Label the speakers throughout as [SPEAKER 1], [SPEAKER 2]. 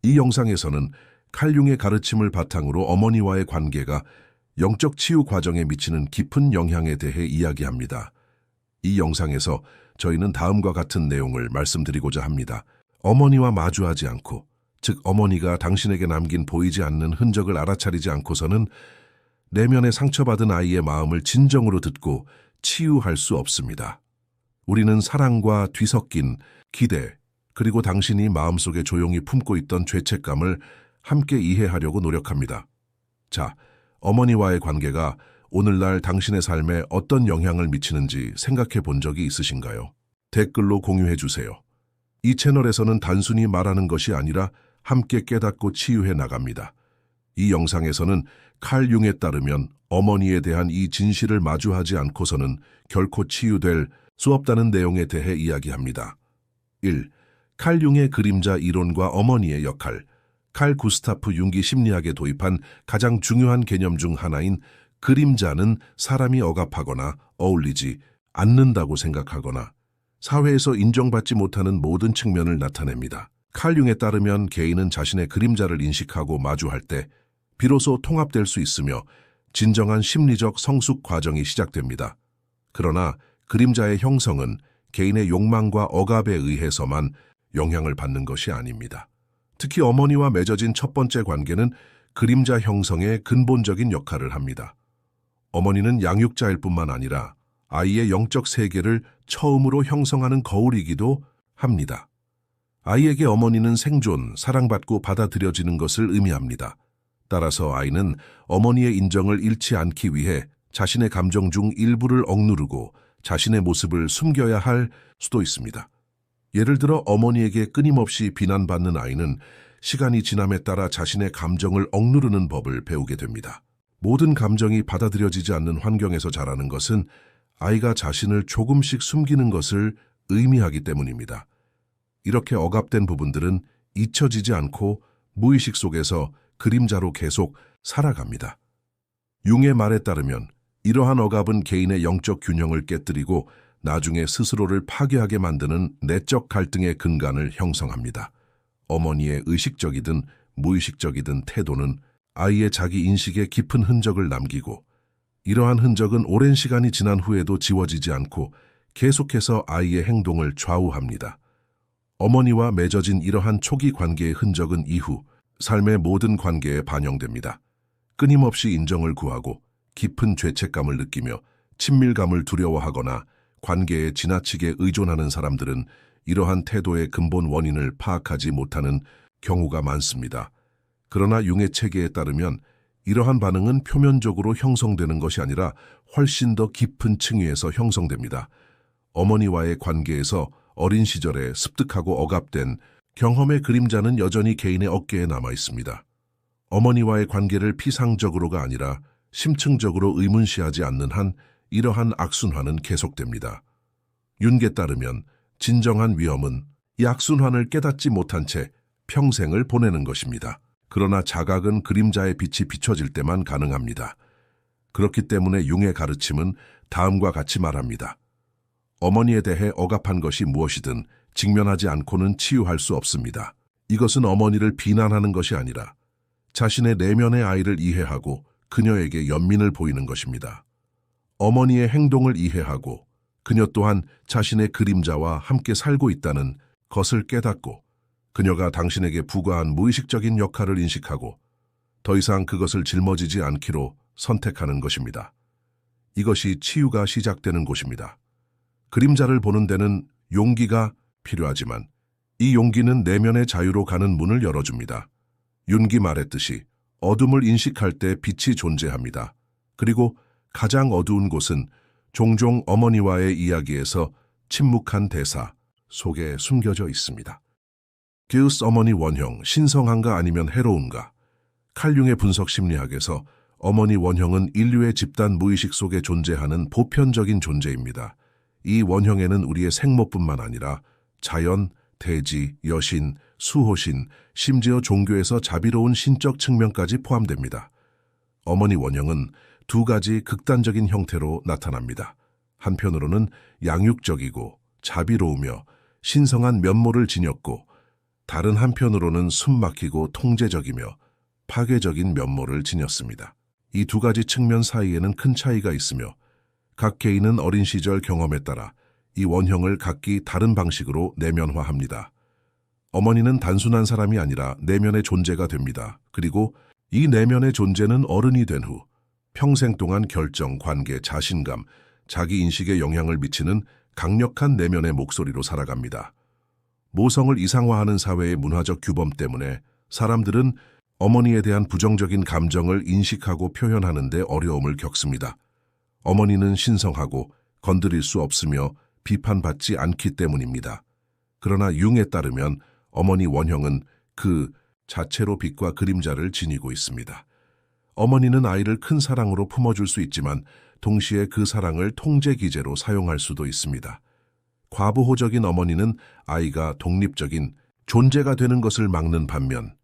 [SPEAKER 1] 이 영상에서는 칼융의 가르침을 바탕으로 어머니와의 관계가 영적 치유 과정에 미치는 깊은 영향에 대해 이야기합니다. 이 영상에서 저희는 다음과 같은 내용을 말씀드리고자 합니다. 어머니와 마주하지 않고, 즉 어머니가 당신에게 남긴 보이지 않는 흔적을 알아차리지 않고서는 내면에 상처받은 아이의 마음을 진정으로 듣고 치유할 수 없습니다. 우리는 사랑과 뒤섞인 기대, 그리고 당신이 마음속에 조용히 품고 있던 죄책감을 함께 이해하려고 노력합니다. 자, 어머니와의 관계가 오늘날 당신의 삶에 어떤 영향을 미치는지 생각해 본 적이 있으신가요? 댓글로 공유해 주세요. 이 채널에서는 단순히 말하는 것이 아니라 함께 깨닫고 치유해 나갑니다. 이 영상에서는 칼 융에 따르면 어머니에 대한 이 진실을 마주하지 않고서는 결코 치유될 수 없다는 내용에 대해 이야기합니다. 1. 칼 융의 그림자 이론과 어머니의 역할. 칼 구스타프 융기 심리학에 도입한 가장 중요한 개념 중 하나인 그림자는 사람이 억압하거나 어울리지 않는다고 생각하거나 사회에서 인정받지 못하는 모든 측면을 나타냅니다. 칼 융에 따르면 개인은 자신의 그림자를 인식하고 마주할 때 비로소 통합될 수 있으며 진정한 심리적 성숙 과정이 시작됩니다. 그러나 그림자의 형성은 개인의 욕망과 억압에 의해서만 영향을 받는 것이 아닙니다. 특히 어머니와 맺어진 첫 번째 관계는 그림자 형성의 근본적인 역할을 합니다. 어머니는 양육자일 뿐만 아니라 아이의 영적 세계를 처음으로 형성하는 거울이기도 합니다. 아이에게 어머니는 생존, 사랑받고 받아들여지는 것을 의미합니다. 따라서 아이는 어머니의 인정을 잃지 않기 위해 자신의 감정 중 일부를 억누르고 자신의 모습을 숨겨야 할 수도 있습니다. 예를 들어 어머니에게 끊임없이 비난받는 아이는 시간이 지남에 따라 자신의 감정을 억누르는 법을 배우게 됩니다. 모든 감정이 받아들여지지 않는 환경에서 자라는 것은 아이가 자신을 조금씩 숨기는 것을 의미하기 때문입니다. 이렇게 억압된 부분들은 잊혀지지 않고 무의식 속에서 그림자로 계속 살아갑니다. 융의 말에 따르면 이러한 억압은 개인의 영적 균형을 깨뜨리고 나중에 스스로를 파괴하게 만드는 내적 갈등의 근간을 형성합니다. 어머니의 의식적이든 무의식적이든 태도는 아이의 자기 인식에 깊은 흔적을 남기고 이러한 흔적은 오랜 시간이 지난 후에도 지워지지 않고 계속해서 아이의 행동을 좌우합니다. 어머니와 맺어진 이러한 초기 관계의 흔적은 이후 삶의 모든 관계에 반영됩니다. 끊임없이 인정을 구하고 깊은 죄책감을 느끼며 친밀감을 두려워하거나 관계에 지나치게 의존하는 사람들은 이러한 태도의 근본 원인을 파악하지 못하는 경우가 많습니다. 그러나 융의 체계에 따르면 이러한 반응은 표면적으로 형성되는 것이 아니라 훨씬 더 깊은 층위에서 형성됩니다. 어머니와의 관계에서 어린 시절에 습득하고 억압된 경험의 그림자는 여전히 개인의 어깨에 남아 있습니다. 어머니와의 관계를 피상적으로가 아니라 심층적으로 의문시하지 않는 한 이러한 악순환은 계속됩니다. 융에 따르면 진정한 위험은 이 악순환을 깨닫지 못한 채 평생을 보내는 것입니다. 그러나 자각은 그림자의 빛이 비춰질 때만 가능합니다. 그렇기 때문에 융의 가르침은 다음과 같이 말합니다. 어머니에 대해 억압한 것이 무엇이든 직면하지 않고는 치유할 수 없습니다. 이것은 어머니를 비난하는 것이 아니라 자신의 내면의 아이를 이해하고 그녀에게 연민을 보이는 것입니다. 어머니의 행동을 이해하고 그녀 또한 자신의 그림자와 함께 살고 있다는 것을 깨닫고 그녀가 당신에게 부과한 무의식적인 역할을 인식하고 더 이상 그것을 짊어지지 않기로 선택하는 것입니다. 이것이 치유가 시작되는 곳입니다. 그림자를 보는 데는 용기가 필요하지만 이 용기는 내면의 자유로 가는 문을 열어줍니다. 융이 말했듯이 어둠을 인식할 때 빛이 존재합니다. 그리고 가장 어두운 곳은 종종 어머니와의 이야기에서 침묵한 대사 속에 숨겨져 있습니다. 게우스 어머니 원형, 신성한가 아니면 해로운가? 칼 융의 분석 심리학에서 어머니 원형은 인류의 집단 무의식 속에 존재하는 보편적인 존재입니다. 이 원형에는 우리의 생모뿐만 아니라 자연, 대지, 여신, 수호신, 심지어 종교에서 자비로운 신적 측면까지 포함됩니다. 어머니 원형은 두 가지 극단적인 형태로 나타납니다. 한편으로는 양육적이고 자비로우며 신성한 면모를 지녔고 다른 한편으로는 숨막히고 통제적이며 파괴적인 면모를 지녔습니다. 이 두 가지 측면 사이에는 큰 차이가 있으며 각 개인은 어린 시절 경험에 따라 이 원형을 각기 다른 방식으로 내면화합니다. 어머니는 단순한 사람이 아니라 내면의 존재가 됩니다. 그리고 이 내면의 존재는 어른이 된 후 평생 동안 결정, 관계, 자신감, 자기 인식에 영향을 미치는 강력한 내면의 목소리로 살아갑니다. 모성을 이상화하는 사회의 문화적 규범 때문에 사람들은 어머니에 대한 부정적인 감정을 인식하고 표현하는 데 어려움을 겪습니다. 어머니는 신성하고 건드릴 수 없으며 비판받지 않기 때문입니다. 그러나 융에 따르면 어머니 원형은 그 자체로 빛과 그림자를 지니고 있습니다. 어머니는 아이를 큰 사랑으로 품어줄 수 있지만 동시에 그 사랑을 통제 기제로 사용할 수도 있습니다. 과보호적인 어머니는 아이가 독립적인 존재가 되는 것을 막는 반면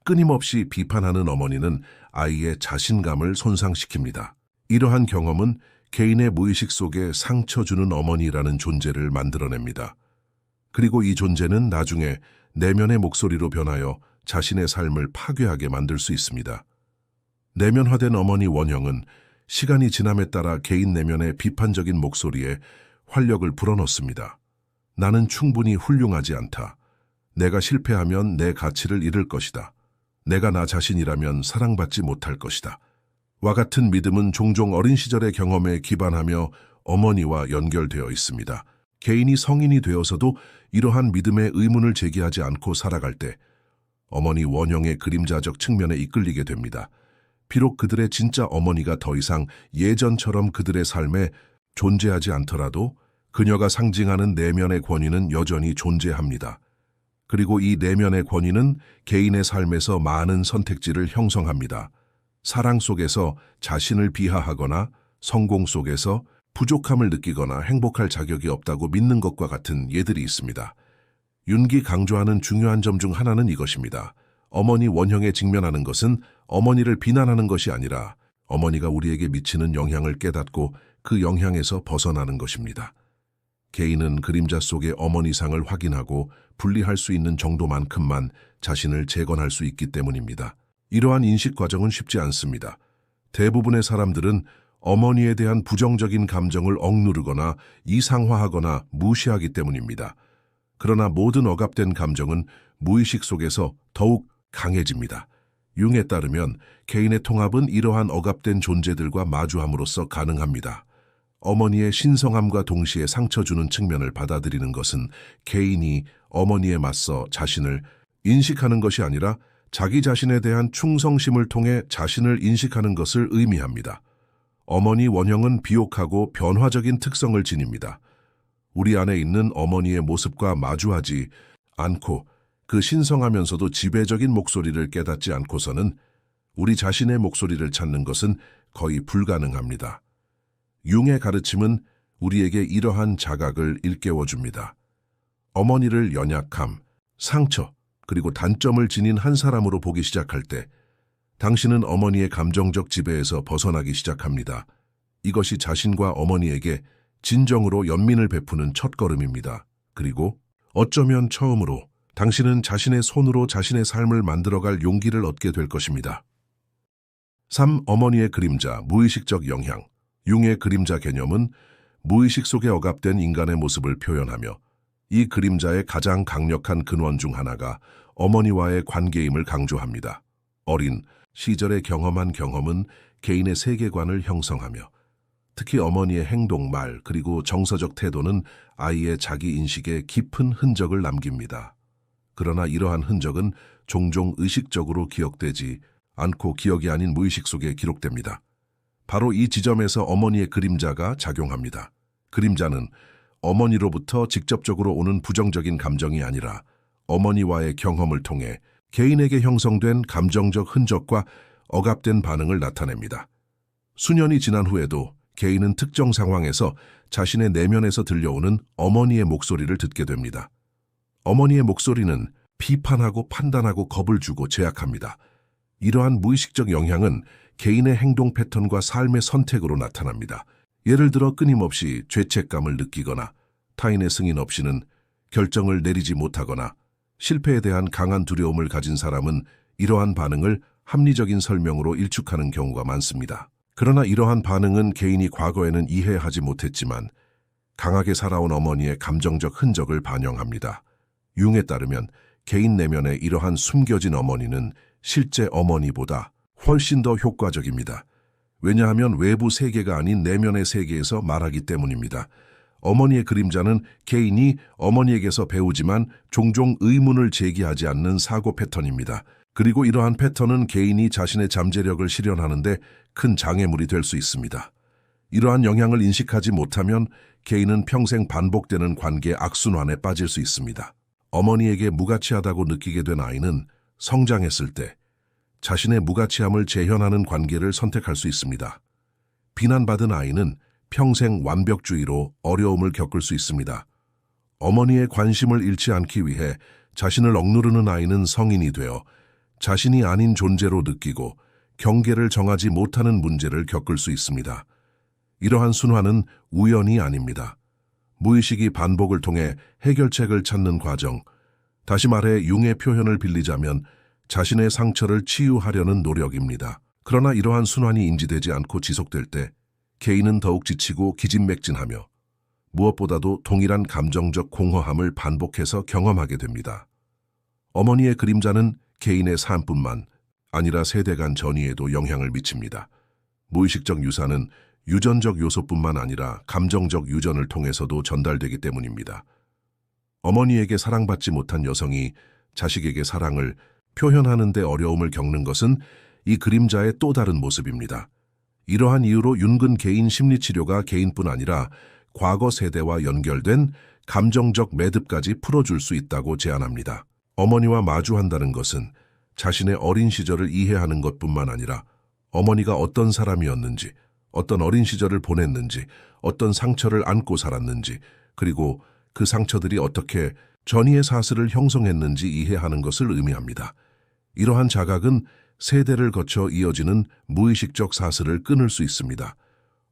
[SPEAKER 1] 끊임없이 비판하는 어머니는 아이의 자신감을 손상시킵니다. 이러한 경험은 개인의 무의식 속에 상처 주는 어머니라는 존재를 만들어냅니다. 그리고 이 존재는 나중에 내면의 목소리로 변하여 자신의 삶을 파괴하게 만들 수 있습니다. 내면화된 어머니 원형은 시간이 지남에 따라 개인 내면의 비판적인 목소리에 활력을 불어넣습니다. 나는 충분히 훌륭하지 않다. 내가 실패하면 내 가치를 잃을 것이다. 내가 나 자신이라면 사랑받지 못할 것이다. 와 같은 믿음은 종종 어린 시절의 경험에 기반하며 어머니와 연결되어 있습니다. 개인이 성인이 되어서도 이러한 믿음의 의문을 제기하지 않고 살아갈 때 어머니 원형의 그림자적 측면에 이끌리게 됩니다. 비록 그들의 진짜 어머니가 더 이상 예전처럼 그들의 삶에 존재하지 않더라도 그녀가 상징하는 내면의 권위는 여전히 존재합니다. 그리고 이 내면의 권위는 개인의 삶에서 많은 선택지를 형성합니다. 사랑 속에서 자신을 비하하거나 성공 속에서 부족함을 느끼거나 행복할 자격이 없다고 믿는 것과 같은 예들이 있습니다. 윤기 강조하는 중요한 점 중 하나는 이것입니다. 어머니 원형에 직면하는 것은 어머니를 비난하는 것이 아니라 어머니가 우리에게 미치는 영향을 깨닫고 그 영향에서 벗어나는 것입니다. 개인은 그림자 속의 어머니상을 확인하고 분리할 수 있는 정도만큼만 자신을 재건할 수 있기 때문입니다. 이러한 인식 과정은 쉽지 않습니다. 대부분의 사람들은 어머니에 대한 부정적인 감정을 억누르거나 이상화하거나 무시하기 때문입니다. 그러나 모든 억압된 감정은 무의식 속에서 더욱 강해집니다. 융에 따르면 개인의 통합은 이러한 억압된 존재들과 마주함으로써 가능합니다. 어머니의 신성함과 동시에 상처 주는 측면을 받아들이는 것은 개인이 어머니에 맞서 자신을 인식하는 것이 아니라 자기 자신에 대한 충성심을 통해 자신을 인식하는 것을 의미합니다. 어머니 원형은 비옥하고 변화적인 특성을 지닙니다. 우리 안에 있는 어머니의 모습과 마주하지 않고 그 신성하면서도 지배적인 목소리를 깨닫지 않고서는 우리 자신의 목소리를 찾는 것은 거의 불가능합니다. 융의 가르침은 우리에게 이러한 자각을 일깨워줍니다. 어머니를 연약함, 상처, 그리고 단점을 지닌 한 사람으로 보기 시작할 때 당신은 어머니의 감정적 지배에서 벗어나기 시작합니다. 이것이 자신과 어머니에게 진정으로 연민을 베푸는 첫걸음입니다. 그리고 어쩌면 처음으로 당신은 자신의 손으로 자신의 삶을 만들어갈 용기를 얻게 될 것입니다. 3. 어머니의 그림자, 무의식적 영향. 융의 그림자 개념은 무의식 속에 억압된 인간의 모습을 표현하며 이 그림자의 가장 강력한 근원 중 하나가 어머니와의 관계임을 강조합니다. 어린 시절에 경험한 경험은 개인의 세계관을 형성하며 특히 어머니의 행동, 말, 그리고 정서적 태도는 아이의 자기 인식에 깊은 흔적을 남깁니다. 그러나 이러한 흔적은 종종 의식적으로 기억되지 않고 기억이 아닌 무의식 속에 기록됩니다. 바로 이 지점에서 어머니의 그림자가 작용합니다. 그림자는 어머니로부터 직접적으로 오는 부정적인 감정이 아니라 어머니와의 경험을 통해 개인에게 형성된 감정적 흔적과 억압된 반응을 나타냅니다. 수년이 지난 후에도 개인은 특정 상황에서 자신의 내면에서 들려오는 어머니의 목소리를 듣게 됩니다. 어머니의 목소리는 비판하고 판단하고 겁을 주고 제약합니다. 이러한 무의식적 영향은 개인의 행동 패턴과 삶의 선택으로 나타납니다. 예를 들어 끊임없이 죄책감을 느끼거나 타인의 승인 없이는 결정을 내리지 못하거나 실패에 대한 강한 두려움을 가진 사람은 이러한 반응을 합리적인 설명으로 일축하는 경우가 많습니다. 그러나 이러한 반응은 개인이 과거에는 이해하지 못했지만 강하게 살아온 어머니의 감정적 흔적을 반영합니다. 융에 따르면 개인 내면의 이러한 숨겨진 어머니는 실제 어머니보다 훨씬 더 효과적입니다. 왜냐하면 외부 세계가 아닌 내면의 세계에서 말하기 때문입니다. 어머니의 그림자는 개인이 어머니에게서 배우지만 종종 의문을 제기하지 않는 사고 패턴입니다. 그리고 이러한 패턴은 개인이 자신의 잠재력을 실현하는데 큰 장애물이 될 수 있습니다. 이러한 영향을 인식하지 못하면 개인은 평생 반복되는 관계 악순환에 빠질 수 있습니다. 어머니에게 무가치하다고 느끼게 된 아이는 성장했을 때 자신의 무가치함을 재현하는 관계를 선택할 수 있습니다. 비난받은 아이는 평생 완벽주의로 어려움을 겪을 수 있습니다. 어머니의 관심을 잃지 않기 위해 자신을 억누르는 아이는 성인이 되어 자신이 아닌 존재로 느끼고 경계를 정하지 못하는 문제를 겪을 수 있습니다. 이러한 순환은 우연이 아닙니다. 무의식이 반복을 통해 해결책을 찾는 과정, 다시 말해 융의 표현을 빌리자면 자신의 상처를 치유하려는 노력입니다. 그러나 이러한 순환이 인지되지 않고 지속될 때 개인은 더욱 지치고 기진맥진하며 무엇보다도 동일한 감정적 공허함을 반복해서 경험하게 됩니다. 어머니의 그림자는 개인의 삶뿐만 아니라 세대 간 전이에도 영향을 미칩니다. 무의식적 유산은 유전적 요소뿐만 아니라 감정적 유전을 통해서도 전달되기 때문입니다. 어머니에게 사랑받지 못한 여성이 자식에게 사랑을 표현하는 데 어려움을 겪는 것은 이 그림자의 또 다른 모습입니다. 이러한 이유로 윤근 개인 심리치료가 개인뿐 아니라 과거 세대와 연결된 감정적 매듭까지 풀어줄 수 있다고 제안합니다. 어머니와 마주한다는 것은 자신의 어린 시절을 이해하는 것뿐만 아니라 어머니가 어떤 사람이었는지, 어떤 어린 시절을 보냈는지, 어떤 상처를 안고 살았는지, 그리고 그 상처들이 어떻게 전이의 사슬을 형성했는지 이해하는 것을 의미합니다. 이러한 자각은 세대를 거쳐 이어지는 무의식적 사슬을 끊을 수 있습니다.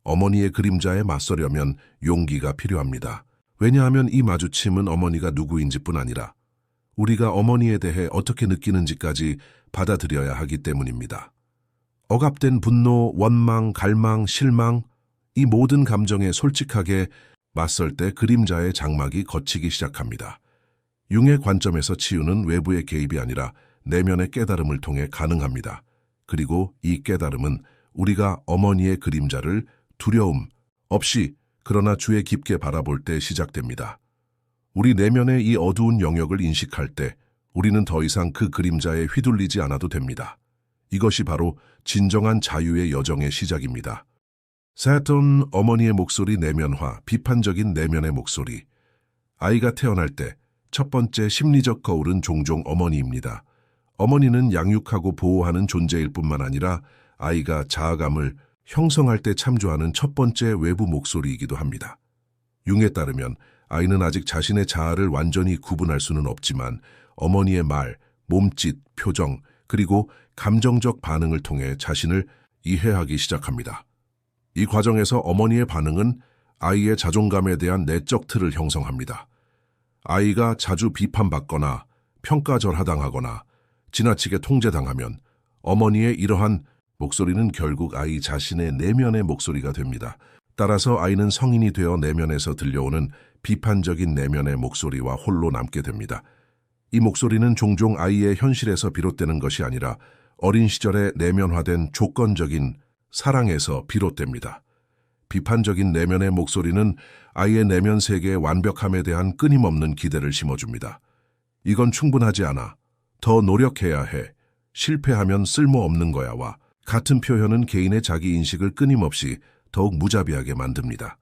[SPEAKER 1] 어머니의 그림자에 맞서려면 용기가 필요합니다. 왜냐하면 이 마주침은 어머니가 누구인지뿐 아니라 우리가 어머니에 대해 어떻게 느끼는지까지 받아들여야 하기 때문입니다. 억압된 분노, 원망, 갈망, 실망, 이 모든 감정에 솔직하게 맞설 때 그림자의 장막이 걷히기 시작합니다. 융의 관점에서 치유는 외부의 개입이 아니라 내면의 깨달음을 통해 가능합니다. 그리고 이 깨달음은 우리가 어머니의 그림자를 두려움 없이 그러나 주의 깊게 바라볼 때 시작됩니다. 우리 내면의 이 어두운 영역을 인식할 때 우리는 더 이상 그 그림자에 휘둘리지 않아도 됩니다. 이것이 바로 진정한 자유의 여정의 시작입니다. 사톤 어머니의 목소리 내면화, 비판적인 내면의 목소리. 아이가 태어날 때 첫 번째 심리적 거울은 종종 어머니입니다. 어머니는 양육하고 보호하는 존재일 뿐만 아니라 아이가 자아감을 형성할 때 참조하는 첫 번째 외부 목소리이기도 합니다. 융에 따르면 아이는 아직 자신의 자아를 완전히 구분할 수는 없지만 어머니의 말, 몸짓, 표정, 그리고 감정적 반응을 통해 자신을 이해하기 시작합니다. 이 과정에서 어머니의 반응은 아이의 자존감에 대한 내적 틀을 형성합니다. 아이가 자주 비판받거나 평가절하당하거나 지나치게 통제당하면 어머니의 이러한 목소리는 결국 아이 자신의 내면의 목소리가 됩니다. 따라서 아이는 성인이 되어 내면에서 들려오는 비판적인 내면의 목소리와 홀로 남게 됩니다. 이 목소리는 종종 아이의 현실에서 비롯되는 것이 아니라 어린 시절에 내면화된 조건적인 사랑에서 비롯됩니다. 비판적인 내면의 목소리는 아이의 내면 세계의 완벽함에 대한 끊임없는 기대를 심어줍니다. 이건 충분하지 않아. 더 노력해야 해. 실패하면 쓸모없는 거야와 같은 표현은 개인의 자기인식을 끊임없이 더욱 무자비하게 만듭니다.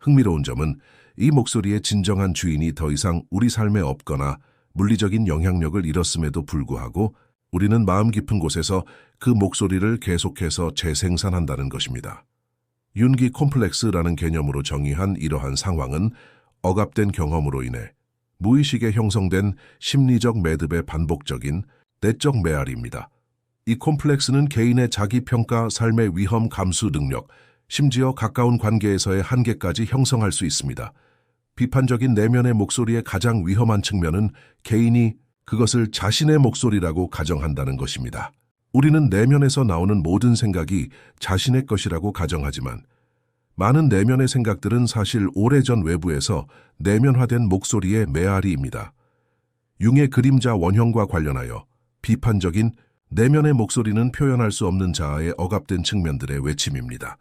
[SPEAKER 1] 흥미로운 점은 이 목소리의 진정한 주인이 더 이상 우리 삶에 없거나 물리적인 영향력을 잃었음에도 불구하고 우리는 마음 깊은 곳에서 그 목소리를 계속해서 재생산한다는 것입니다. 윤기 콤플렉스라는 개념으로 정의한 이러한 상황은 억압된 경험으로 인해 무의식에 형성된 심리적 매듭의 반복적인 내적 메아리입니다. 이 콤플렉스는 개인의 자기평가, 삶의 위험 감수 능력, 심지어 가까운 관계에서의 한계까지 형성할 수 있습니다. 비판적인 내면의 목소리의 가장 위험한 측면은 개인이 그것을 자신의 목소리라고 가정한다는 것입니다. 우리는 내면에서 나오는 모든 생각이 자신의 것이라고 가정하지만 많은 내면의 생각들은 사실 오래전 외부에서 내면화된 목소리의 메아리입니다. 융의 그림자 원형과 관련하여 비판적인 내면의 목소리는 표현할 수 없는 자아의 억압된 측면들의 외침입니다.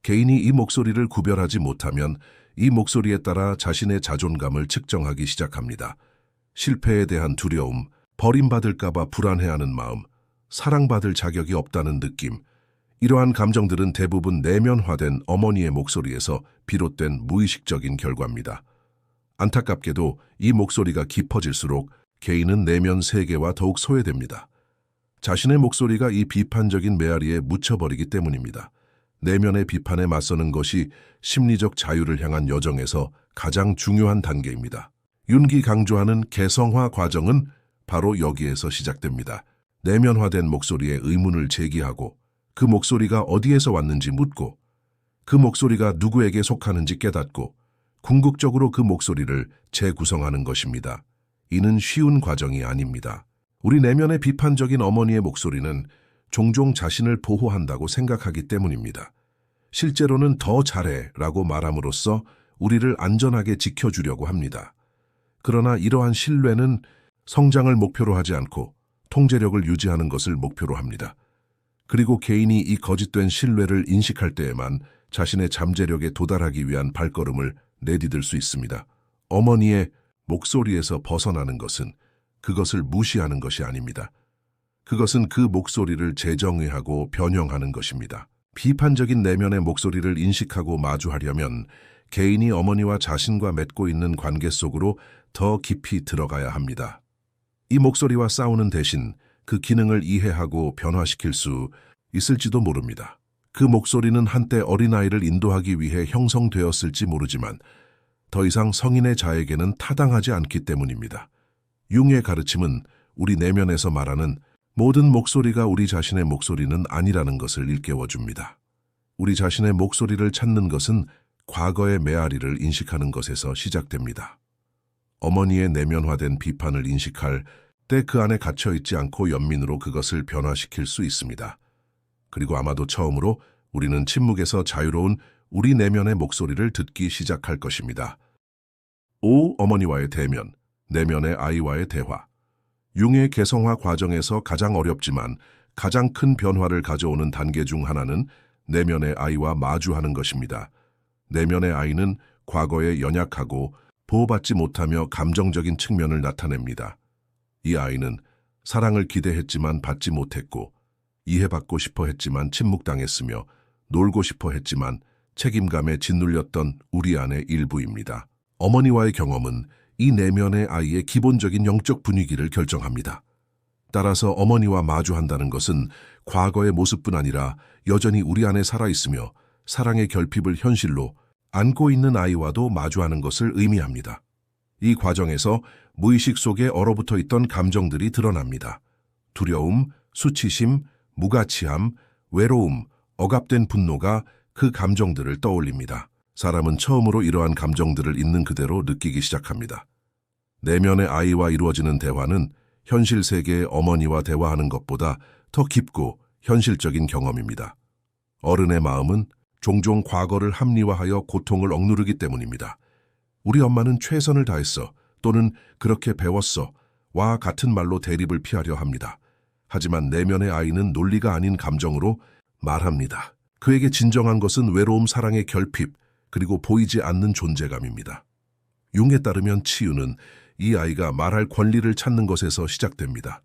[SPEAKER 1] 개인이 이 목소리를 구별하지 못하면 이 목소리에 따라 자신의 자존감을 측정하기 시작합니다. 실패에 대한 두려움, 버림받을까봐 불안해하는 마음, 사랑받을 자격이 없다는 느낌, 이러한 감정들은 대부분 내면화된 어머니의 목소리에서 비롯된 무의식적인 결과입니다. 안타깝게도 이 목소리가 깊어질수록 개인은 내면 세계와 더욱 소외됩니다. 자신의 목소리가 이 비판적인 메아리에 묻혀버리기 때문입니다. 내면의 비판에 맞서는 것이 심리적 자유를 향한 여정에서 가장 중요한 단계입니다. 윤기 강조하는 개성화 과정은 바로 여기에서 시작됩니다. 내면화된 목소리에 의문을 제기하고 그 목소리가 어디에서 왔는지 묻고 그 목소리가 누구에게 속하는지 깨닫고 궁극적으로 그 목소리를 재구성하는 것입니다. 이는 쉬운 과정이 아닙니다. 우리 내면의 비판적인 어머니의 목소리는 종종 자신을 보호한다고 생각하기 때문입니다. 실제로는 더 잘해 라고 말함으로써 우리를 안전하게 지켜주려고 합니다. 그러나 이러한 신뢰는 성장을 목표로 하지 않고 통제력을 유지하는 것을 목표로 합니다. 그리고 개인이 이 거짓된 신뢰를 인식할 때에만 자신의 잠재력에 도달하기 위한 발걸음을 내디딜 수 있습니다. 어머니의 목소리에서 벗어나는 것은 그것을 무시하는 것이 아닙니다. 그것은 그 목소리를 재정의하고 변형하는 것입니다. 비판적인 내면의 목소리를 인식하고 마주하려면 개인이 어머니와 자신과 맺고 있는 관계 속으로 더 깊이 들어가야 합니다. 이 목소리와 싸우는 대신 그 기능을 이해하고 변화시킬 수 있을지도 모릅니다. 그 목소리는 한때 어린아이를 인도하기 위해 형성되었을지 모르지만 더 이상 성인의 자에게는 타당하지 않기 때문입니다. 융의 가르침은 우리 내면에서 말하는 모든 목소리가 우리 자신의 목소리는 아니라는 것을 일깨워줍니다. 우리 자신의 목소리를 찾는 것은 과거의 메아리를 인식하는 것에서 시작됩니다. 어머니의 내면화된 비판을 인식할 때 그 안에 갇혀있지 않고 연민으로 그것을 변화시킬 수 있습니다. 그리고 아마도 처음으로 우리는 침묵에서 자유로운 우리 내면의 목소리를 듣기 시작할 것입니다. 5. 어머니와의 대면, 내면의 아이와의 대화. 융의 개성화 과정에서 가장 어렵지만 가장 큰 변화를 가져오는 단계 중 하나는 내면의 아이와 마주하는 것입니다. 내면의 아이는 과거에 연약하고 보호받지 못하며 감정적인 측면을 나타냅니다. 이 아이는 사랑을 기대했지만 받지 못했고 이해받고 싶어 했지만 침묵당했으며 놀고 싶어 했지만 책임감에 짓눌렸던 우리 안의 일부입니다. 어머니와의 경험은 이 내면의 아이의 기본적인 영적 분위기를 결정합니다. 따라서 어머니와 마주한다는 것은 과거의 모습뿐 아니라 여전히 우리 안에 살아있으며 사랑의 결핍을 현실로 안고 있는 아이와도 마주하는 것을 의미합니다. 이 과정에서 무의식 속에 얼어붙어 있던 감정들이 드러납니다. 두려움, 수치심, 무가치함, 외로움, 억압된 분노가 그 감정들을 떠올립니다. 사람은 처음으로 이러한 감정들을 있는 그대로 느끼기 시작합니다. 내면의 아이와 이루어지는 대화는 현실 세계의 어머니와 대화하는 것보다 더 깊고 현실적인 경험입니다. 어른의 마음은 종종 과거를 합리화하여 고통을 억누르기 때문입니다. 우리 엄마는 최선을 다했어 또는 그렇게 배웠어 와 같은 말로 대립을 피하려 합니다. 하지만 내면의 아이는 논리가 아닌 감정으로 말합니다. 그에게 진정한 것은 외로움, 사랑의 결핍, 그리고 보이지 않는 존재감입니다. 융에 따르면 치유는 이 아이가 말할 권리를 찾는 것에서 시작됩니다.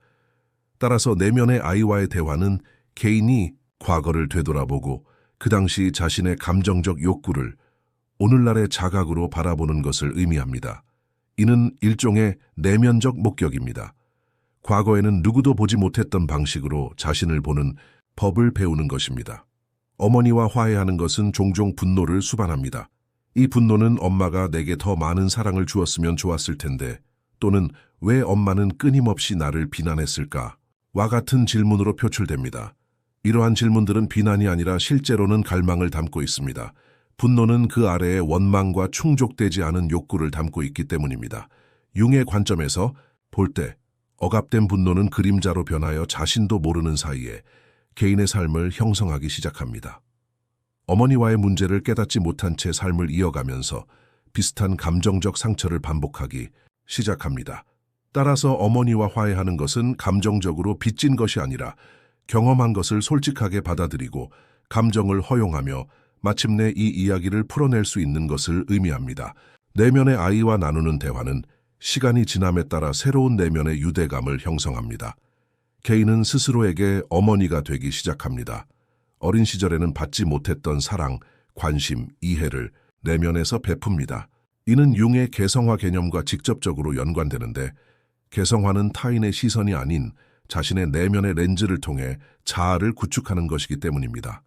[SPEAKER 1] 따라서 내면의 아이와의 대화는 개인이 과거를 되돌아보고 그 당시 자신의 감정적 욕구를 오늘날의 자각으로 바라보는 것을 의미합니다. 이는 일종의 내면적 목격입니다. 과거에는 누구도 보지 못했던 방식으로 자신을 보는 법을 배우는 것입니다. 어머니와 화해하는 것은 종종 분노를 수반합니다. 이 분노는 엄마가 내게 더 많은 사랑을 주었으면 좋았을 텐데 또는 왜 엄마는 끊임없이 나를 비난했을까? 와 같은 질문으로 표출됩니다. 이러한 질문들은 비난이 아니라 실제로는 갈망을 담고 있습니다. 분노는 그 아래에 원망과 충족되지 않은 욕구를 담고 있기 때문입니다. 융의 관점에서 볼 때 억압된 분노는 그림자로 변하여 자신도 모르는 사이에 개인의 삶을 형성하기 시작합니다. 어머니와의 문제를 깨닫지 못한 채 삶을 이어가면서 비슷한 감정적 상처를 반복하기 시작합니다. 따라서 어머니와 화해하는 것은 감정적으로 빚진 것이 아니라 경험한 것을 솔직하게 받아들이고 감정을 허용하며 마침내 이 이야기를 풀어낼 수 있는 것을 의미합니다. 내면의 아이와 나누는 대화는 시간이 지남에 따라 새로운 내면의 유대감을 형성합니다. 개인은 스스로에게 어머니가 되기 시작합니다. 어린 시절에는 받지 못했던 사랑, 관심, 이해를 내면에서 베풉니다. 이는 융의 개성화 개념과 직접적으로 연관되는데, 개성화는 타인의 시선이 아닌 자신의 내면의 렌즈를 통해 자아를 구축하는 것이기 때문입니다.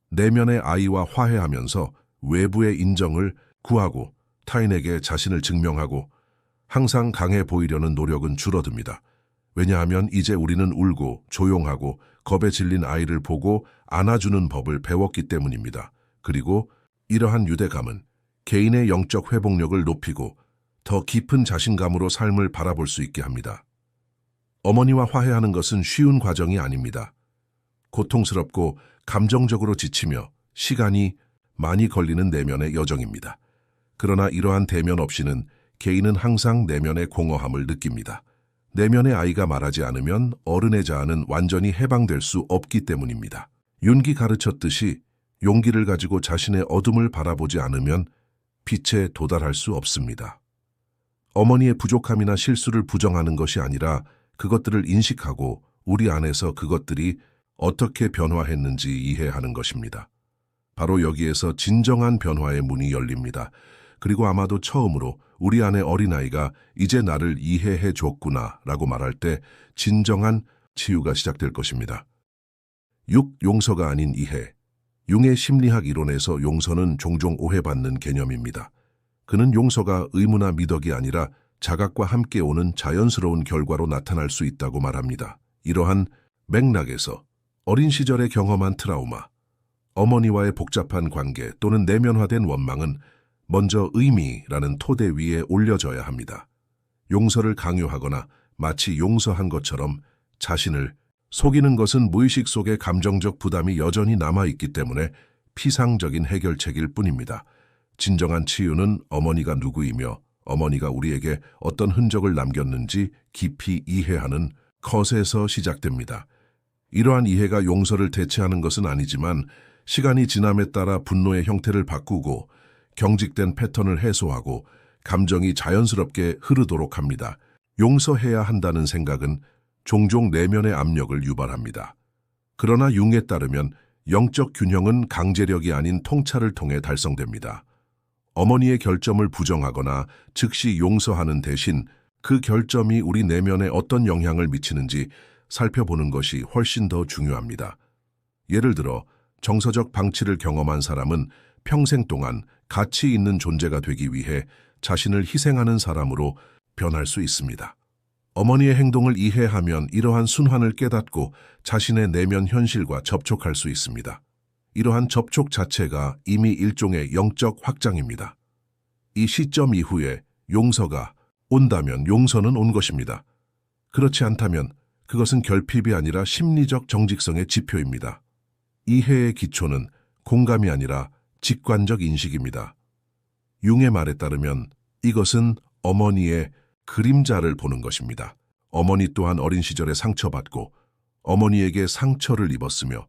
[SPEAKER 1] 내면의 아이와 화해하면서 외부의 인정을 구하고 타인에게 자신을 증명하고 항상 강해 보이려는 노력은 줄어듭니다. 왜냐하면 이제 우리는 울고 조용하고 겁에 질린 아이를 보고 안아주는 법을 배웠기 때문입니다. 그리고 이러한 유대감은 개인의 영적 회복력을 높이고 더 깊은 자신감으로 삶을 바라볼 수 있게 합니다. 어머니와 화해하는 것은 쉬운 과정이 아닙니다. 고통스럽고 감정적으로 지치며 시간이 많이 걸리는 내면의 여정입니다. 그러나 이러한 대면 없이는 개인은 항상 내면의 공허함을 느낍니다. 내면의 아이가 말하지 않으면 어른의 자아는 완전히 해방될 수 없기 때문입니다. 윤기 가르쳤듯이 용기를 가지고 자신의 어둠을 바라보지 않으면 빛에 도달할 수 없습니다. 어머니의 부족함이나 실수를 부정하는 것이 아니라 그것들을 인식하고 우리 안에서 그것들이 어떻게 변화했는지 이해하는 것입니다. 바로 여기에서 진정한 변화의 문이 열립니다. 그리고 아마도 처음으로 우리 안의 어린아이가 이제 나를 이해해 줬구나 라고 말할 때 진정한 치유가 시작될 것입니다. 6. 용서가 아닌 이해. 융의 심리학 이론에서 용서는 종종 오해받는 개념입니다. 그는 용서가 의무나 미덕이 아니라 자각과 함께 오는 자연스러운 결과로 나타날 수 있다고 말합니다. 이러한 맥락에서 어린 시절에 경험한 트라우마, 어머니와의 복잡한 관계 또는 내면화된 원망은 먼저 의미라는 토대 위에 올려져야 합니다. 용서를 강요하거나 마치 용서한 것처럼 자신을 속이는 것은 무의식 속에 감정적 부담이 여전히 남아있기 때문에 피상적인 해결책일 뿐입니다. 진정한 치유는 어머니가 누구이며 어머니가 우리에게 어떤 흔적을 남겼는지 깊이 이해하는 컷에서 시작됩니다. 이러한 이해가 용서를 대체하는 것은 아니지만 시간이 지남에 따라 분노의 형태를 바꾸고 경직된 패턴을 해소하고 감정이 자연스럽게 흐르도록 합니다. 용서해야 한다는 생각은 종종 내면의 압력을 유발합니다. 그러나 융에 따르면 영적 균형은 강제력이 아닌 통찰을 통해 달성됩니다. 어머니의 결점을 부정하거나 즉시 용서하는 대신 그 결점이 우리 내면에 어떤 영향을 미치는지 살펴보는 것이 훨씬 더 중요합니다. 예를 들어 정서적 방치를 경험한 사람은 평생 동안 가치 있는 존재가 되기 위해 자신을 희생하는 사람으로 변할 수 있습니다. 어머니의 행동을 이해하면 이러한 순환을 깨닫고 자신의 내면 현실과 접촉할 수 있습니다. 이러한 접촉 자체가 이미 일종의 영적 확장입니다. 이 시점 이후에 용서가 온다면 용서는 온 것입니다. 그렇지 않다면 그것은 결핍이 아니라 심리적 정직성의 지표입니다. 이해의 기초는 공감이 아니라 직관적 인식입니다. 융의 말에 따르면 이것은 어머니의 그림자를 보는 것입니다. 어머니 또한 어린 시절에 상처받고 어머니에게 상처를 입었으며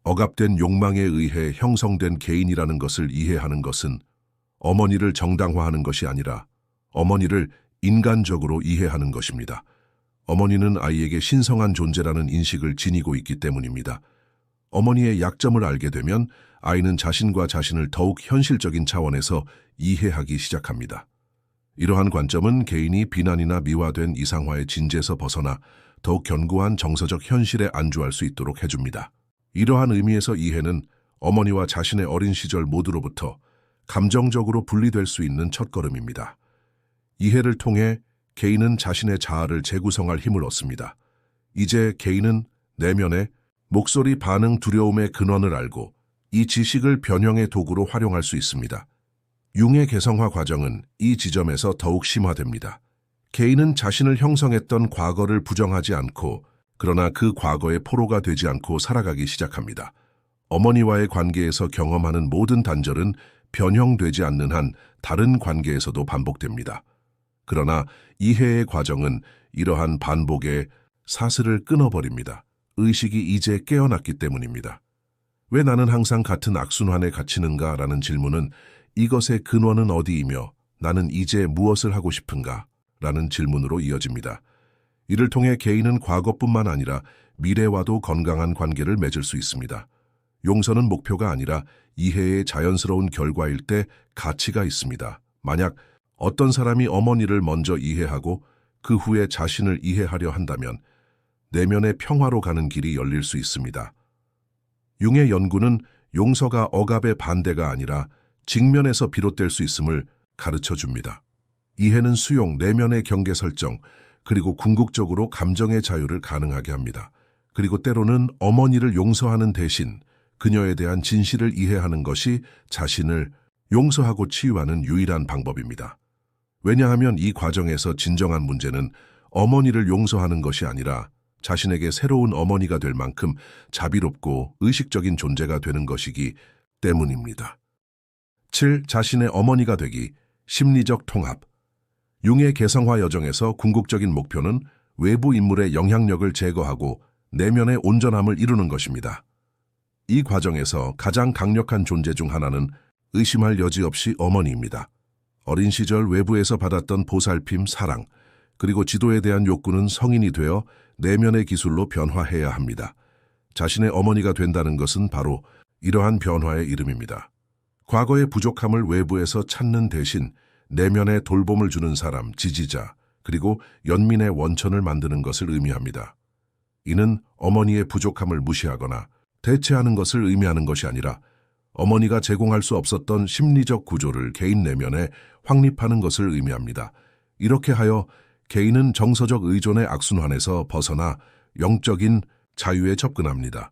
[SPEAKER 1] 억압된 욕망에 의해 형성된 개인이라는 것을 이해하는 것은 어머니를 정당화하는 것이 아니라 어머니를 인간적으로 이해하는 것입니다. 어머니는 아이에게 신성한 존재라는 인식을 지니고 있기 때문입니다. 어머니의 약점을 알게 되면 아이는 자신과 자신을 더욱 현실적인 차원에서 이해하기 시작합니다. 이러한 관점은 개인이 비난이나 미화된 이상화의 진지에서 벗어나 더욱 견고한 정서적 현실에 안주할 수 있도록 해줍니다. 이러한 의미에서 이해는 어머니와 자신의 어린 시절 모두로부터 감정적으로 분리될 수 있는 첫걸음입니다. 이해를 통해 개인은 자신의 자아를 재구성할 힘을 얻습니다. 이제 개인은 내면의 목소리, 반응, 두려움의 근원을 알고 이 지식을 변형의 도구로 활용할 수 있습니다. 융의 개성화 과정은 이 지점에서 더욱 심화됩니다. 개인은 자신을 형성했던 과거를 부정하지 않고 그러나 그 과거의 포로가 되지 않고 살아가기 시작합니다. 어머니와의 관계에서 경험하는 모든 단절은 변형되지 않는 한 다른 관계에서도 반복됩니다. 그러나 이해의 과정은 이러한 반복의 사슬을 끊어버립니다. 의식이 이제 깨어났기 때문입니다. 왜 나는 항상 같은 악순환에 갇히는가? 라는 질문은 이것의 근원은 어디이며 나는 이제 무엇을 하고 싶은가? 라는 질문으로 이어집니다. 이를 통해 개인은 과거뿐만 아니라 미래와도 건강한 관계를 맺을 수 있습니다. 용서는 목표가 아니라 이해의 자연스러운 결과일 때 가치가 있습니다. 만약 어떤 사람이 어머니를 먼저 이해하고 그 후에 자신을 이해하려 한다면 내면의 평화로 가는 길이 열릴 수 있습니다. 융의 연구는 용서가 억압의 반대가 아니라 직면에서 비롯될 수 있음을 가르쳐 줍니다. 이해는 수용, 내면의 경계 설정, 그리고 궁극적으로 감정의 자유를 가능하게 합니다. 그리고 때로는 어머니를 용서하는 대신 그녀에 대한 진실을 이해하는 것이 자신을 용서하고 치유하는 유일한 방법입니다. 왜냐하면 이 과정에서 진정한 문제는 어머니를 용서하는 것이 아니라 자신에게 새로운 어머니가 될 만큼 자비롭고 의식적인 존재가 되는 것이기 때문입니다. 7. 자신의 어머니가 되기, 심리적 통합. 융의 개성화 여정에서 궁극적인 목표는 외부 인물의 영향력을 제거하고 내면의 온전함을 이루는 것입니다. 이 과정에서 가장 강력한 존재 중 하나는 의심할 여지 없이 어머니입니다. 어린 시절 외부에서 받았던 보살핌, 사랑, 그리고 지도에 대한 욕구는 성인이 되어 내면의 기술로 변화해야 합니다. 자신의 어머니가 된다는 것은 바로 이러한 변화의 이름입니다. 과거의 부족함을 외부에서 찾는 대신 내면에 돌봄을 주는 사람, 지지자, 그리고 연민의 원천을 만드는 것을 의미합니다. 이는 어머니의 부족함을 무시하거나 대체하는 것을 의미하는 것이 아니라 어머니가 제공할 수 없었던 심리적 구조를 개인 내면에 확립하는 것을 의미합니다. 이렇게 하여 개인은 정서적 의존의 악순환에서 벗어나 영적인 자유에 접근합니다.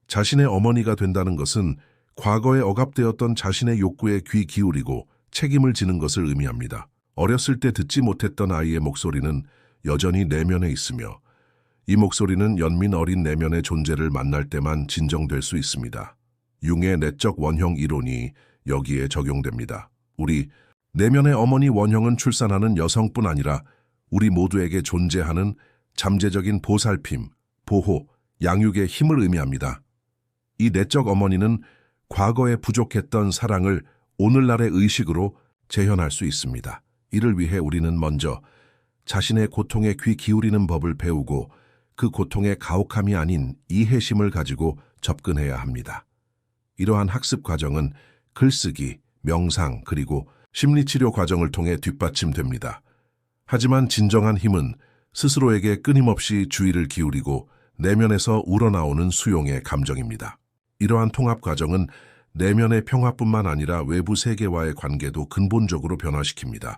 [SPEAKER 1] 자신의 어머니가 된다는 것은 과거에 억압되었던 자신의 욕구에 귀 기울이고 책임을 지는 것을 의미합니다. 어렸을 때 듣지 못했던 아이의 목소리는 여전히 내면에 있으며 이 목소리는 연민 어린 내면의 존재를 만날 때만 진정될 수 있습니다. 융의 내적 원형 이론이 여기에 적용됩니다. 우리 내면의 어머니 원형은 출산하는 여성뿐 아니라 우리 모두에게 존재하는 잠재적인 보살핌, 보호, 양육의 힘을 의미합니다. 이 내적 어머니는 과거에 부족했던 사랑을 오늘날의 의식으로 재현할 수 있습니다. 이를 위해 우리는 먼저 자신의 고통에 귀 기울이는 법을 배우고 그 고통의 가혹함이 아닌 이해심을 가지고 접근해야 합니다. 이러한 학습 과정은 글쓰기, 명상, 그리고 심리치료 과정을 통해 뒷받침됩니다. 하지만 진정한 힘은 스스로에게 끊임없이 주의를 기울이고 내면에서 우러나오는 수용의 감정입니다. 이러한 통합 과정은 내면의 평화뿐만 아니라 외부 세계와의 관계도 근본적으로 변화시킵니다.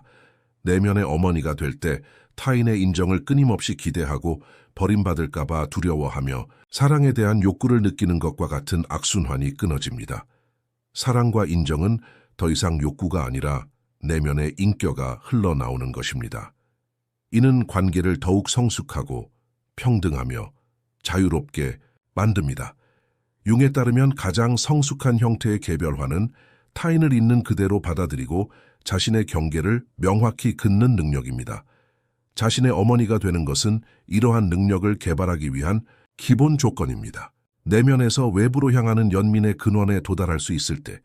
[SPEAKER 1] 내면의 어머니가 될 때 타인의 인정을 끊임없이 기대하고 버림받을까봐 두려워하며 사랑에 대한 욕구를 느끼는 것과 같은 악순환이 끊어집니다. 사랑과 인정은 더 이상 욕구가 아니라 내면의 인격가 흘러나오는 것입니다. 이는 관계를 더욱 성숙하고 평등하며 자유롭게 만듭니다. 융에 따르면 가장 성숙한 형태의 개별화는 타인을 있는 그대로 받아들이고 자신의 경계를 명확히 긋는 능력입니다. 자신의 어머니가 되는 것은 이러한 능력을 개발하기 위한 기본 조건입니다. 내면에서 외부로 향하는 연민의 근원에 도달할 수 있을 때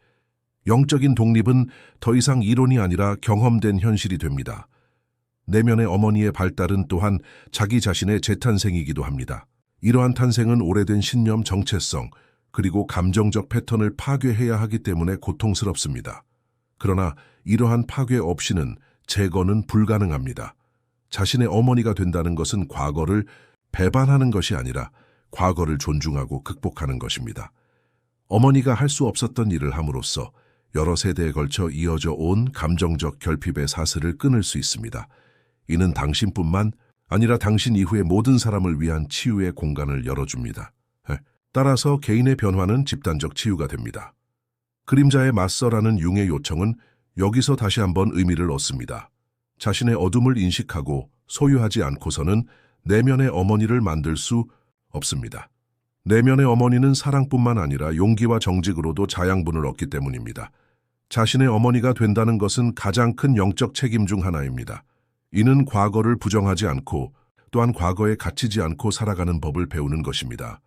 [SPEAKER 1] 영적인 독립은 더 이상 이론이 아니라 경험된 현실이 됩니다. 내면의 어머니의 발달은 또한 자기 자신의 재탄생이기도 합니다. 이러한 탄생은 오래된 신념 정체성 그리고 감정적 패턴을 파괴해야 하기 때문에 고통스럽습니다. 그러나 이러한 파괴 없이는 재건은 불가능합니다. 자신의 어머니가 된다는 것은 과거를 배반하는 것이 아니라 과거를 존중하고 극복하는 것입니다. 어머니가 할 수 없었던 일을 함으로써 여러 세대에 걸쳐 이어져 온 감정적 결핍의 사슬을 끊을 수 있습니다. 이는 당신뿐만 아니라 당신 이후의 모든 사람을 위한 치유의 공간을 열어줍니다. 따라서 개인의 변화는 집단적 치유가 됩니다. 그림자에 맞서라는 융의 요청은 여기서 다시 한번 의미를 얻습니다. 자신의 어둠을 인식하고 소유하지 않고서는 내면의 어머니를 만들 수 없습니다. 내면의 어머니는 사랑뿐만 아니라 용기와 정직으로도 자양분을 얻기 때문입니다. 자신의 어머니가 된다는 것은 가장 큰 영적 책임 중 하나입니다. 이는 과거를 부정하지 않고 또한 과거에 갇히지 않고 살아가는 법을 배우는 것입니다.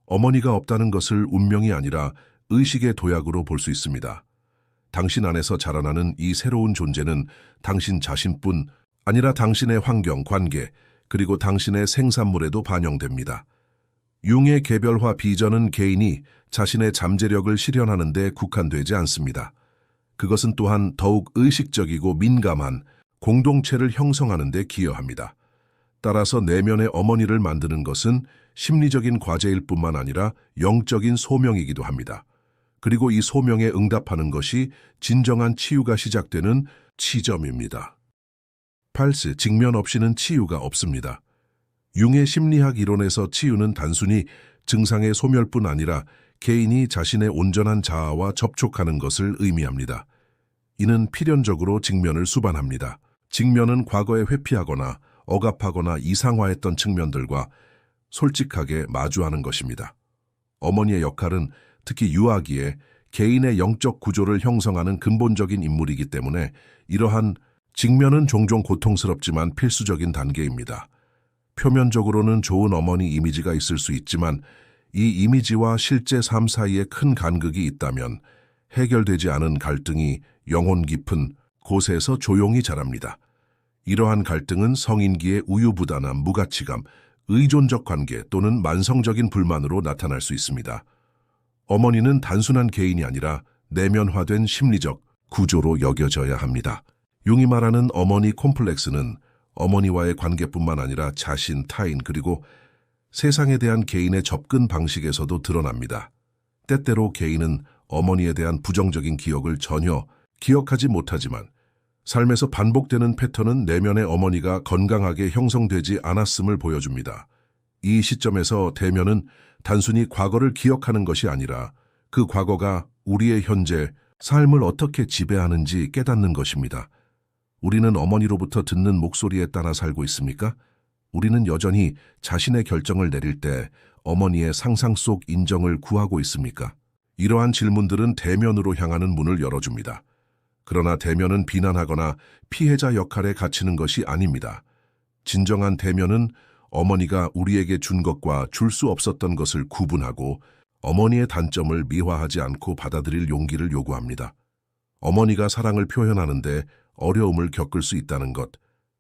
[SPEAKER 1] 어머니가 없다는 것을 운명이 아니라 의식의 도약으로 볼 수 있습니다. 당신 안에서 자라나는 이 새로운 존재는 당신 자신뿐 아니라 당신의 환경, 관계, 그리고 당신의 생산물에도 반영됩니다. 융의 개별화 비전은 개인이 자신의 잠재력을 실현하는 데 국한되지 않습니다. 그것은 또한 더욱 의식적이고 민감한 공동체를 형성하는 데 기여합니다. 따라서 내면의 어머니를 만드는 것은 심리적인 과제일 뿐만 아니라 영적인 소명이기도 합니다. 그리고 이 소명에 응답하는 것이 진정한 치유가 시작되는 지점입니다. 팔스, 직면 없이는 치유가 없습니다. 융의 심리학 이론에서 치유는 단순히 증상의 소멸뿐 아니라 개인이 자신의 온전한 자아와 접촉하는 것을 의미합니다. 이는 필연적으로 직면을 수반합니다. 직면은 과거에 회피하거나 억압하거나 이상화했던 측면들과 솔직하게 마주하는 것입니다. 어머니의 역할은 특히 유아기에 개인의 영적 구조를 형성하는 근본적인 인물이기 때문에 이러한 직면은 종종 고통스럽지만 필수적인 단계입니다. 표면적으로는 좋은 어머니 이미지가 있을 수 있지만 이 이미지와 실제 삶 사이에 큰 간극이 있다면 해결되지 않은 갈등이 영혼 깊은 곳에서 조용히 자랍니다. 이러한 갈등은 성인기의 우유부단함, 무가치감, 의존적 관계 또는 만성적인 불만으로 나타날 수 있습니다. 어머니는 단순한 개인이 아니라 내면화된 심리적 구조로 여겨져야 합니다. 융이 말하는 어머니 콤플렉스는 어머니와의 관계뿐만 아니라 자신, 타인 그리고 세상에 대한 개인의 접근 방식에서도 드러납니다. 때때로 개인은 어머니에 대한 부정적인 기억을 전혀 기억하지 못하지만 삶에서 반복되는 패턴은 내면의 어머니가 건강하게 형성되지 않았음을 보여줍니다. 이 시점에서 대면은 단순히 과거를 기억하는 것이 아니라 그 과거가 우리의 현재 삶을 어떻게 지배하는지 깨닫는 것입니다. 우리는 어머니로부터 듣는 목소리에 따라 살고 있습니까? 우리는 여전히 자신의 결정을 내릴 때 어머니의 상상 속 인정을 구하고 있습니까? 이러한 질문들은 대면으로 향하는 문을 열어줍니다. 그러나 대면은 비난하거나 피해자 역할에 갇히는 것이 아닙니다. 진정한 대면은 어머니가 우리에게 준 것과 줄 수 없었던 것을 구분하고 어머니의 단점을 미화하지 않고 받아들일 용기를 요구합니다. 어머니가 사랑을 표현하는데 어려움을 겪을 수 있다는 것,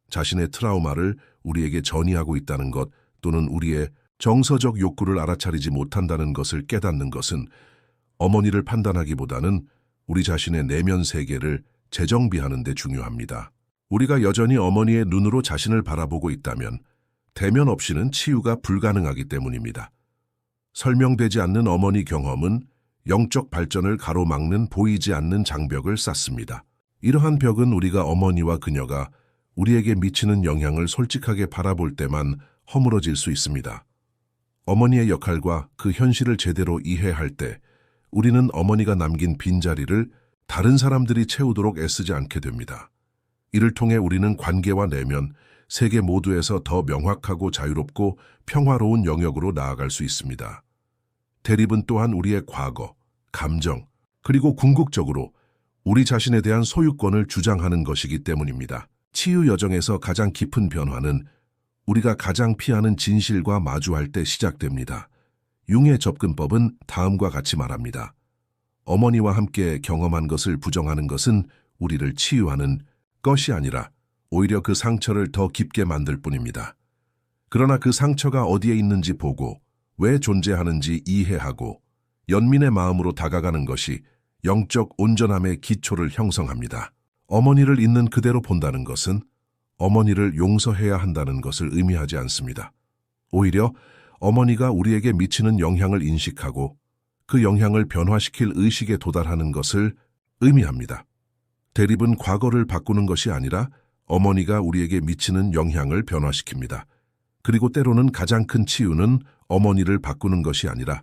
[SPEAKER 1] 자신의 트라우마를 우리에게 전이하고 있다는 것 또는 우리의 정서적 욕구를 알아차리지 못한다는 것을 깨닫는 것은 어머니를 판단하기보다는 우리 자신의 내면 세계를 재정비하는 데 중요합니다. 우리가 여전히 어머니의 눈으로 자신을 바라보고 있다면 대면 없이는 치유가 불가능하기 때문입니다. 설명되지 않는 어머니 경험은 영적 발전을 가로막는 보이지 않는 장벽을 쌓습니다. 이러한 벽은 우리가 어머니와 그녀가 우리에게 미치는 영향을 솔직하게 바라볼 때만 허물어질 수 있습니다. 어머니의 역할과 그 현실을 제대로 이해할 때 우리는 어머니가 남긴 빈자리를 다른 사람들이 채우도록 애쓰지 않게 됩니다. 이를 통해 우리는 관계와 내면, 세계 모두에서 더 명확하고 자유롭고 평화로운 영역으로 나아갈 수 있습니다. 대립은 또한 우리의 과거, 감정, 그리고 궁극적으로 우리 자신에 대한 소유권을 주장하는 것이기 때문입니다. 치유 여정에서 가장 깊은 변화는 우리가 가장 피하는 진실과 마주할 때 시작됩니다. 융의 접근법은 다음과 같이 말합니다. 어머니와 함께 경험한 것을 부정하는 것은 우리를 치유하는 것이 아니라 오히려 그 상처를 더 깊게 만들 뿐입니다. 그러나 그 상처가 어디에 있는지 보고 왜 존재하는지 이해하고 연민의 마음으로 다가가는 것이 영적 온전함의 기초를 형성합니다. 어머니를 있는 그대로 본다는 것은 어머니를 용서해야 한다는 것을 의미하지 않습니다. 오히려 어머니가 우리에게 미치는 영향을 인식하고 그 영향을 변화시킬 의식에 도달하는 것을 의미합니다. 대립은 과거를 바꾸는 것이 아니라 어머니가 우리에게 미치는 영향을 변화시킵니다. 그리고 때로는 가장 큰 치유는 어머니를 바꾸는 것이 아니라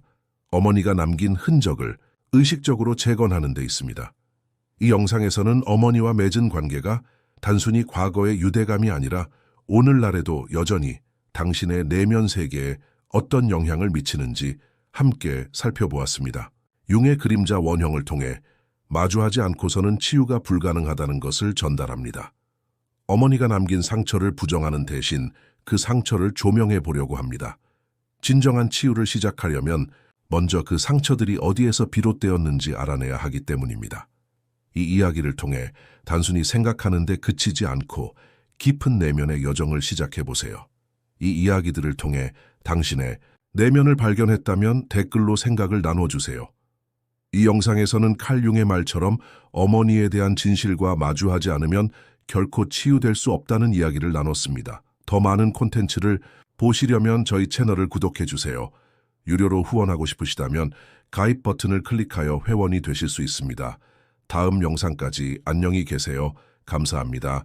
[SPEAKER 1] 어머니가 남긴 흔적을 의식적으로 재건하는 데 있습니다. 이 영상에서는 어머니와 맺은 관계가 단순히 과거의 유대감이 아니라 오늘날에도 여전히 당신의 내면 세계에 어떤 영향을 미치는지 함께 살펴보았습니다. 융의 그림자 원형을 통해 마주하지 않고서는 치유가 불가능하다는 것을 전달합니다. 어머니가 남긴 상처를 부정하는 대신 그 상처를 조명해 보려고 합니다. 진정한 치유를 시작하려면 먼저 그 상처들이 어디에서 비롯되었는지 알아내야 하기 때문입니다. 이 이야기를 통해 단순히 생각하는데 그치지 않고 깊은 내면의 여정을 시작해 보세요. 이 이야기들을 통해 당신의 내면을 발견했다면 댓글로 생각을 나눠주세요. 이 영상에서는 칼 융의 말처럼 어머니에 대한 진실과 마주하지 않으면 결코 치유될 수 없다는 이야기를 나눴습니다. 더 많은 콘텐츠를 보시려면 저희 채널을 구독해주세요. 유료로 후원하고 싶으시다면 가입 버튼을 클릭하여 회원이 되실 수 있습니다. 다음 영상까지 안녕히 계세요. 감사합니다.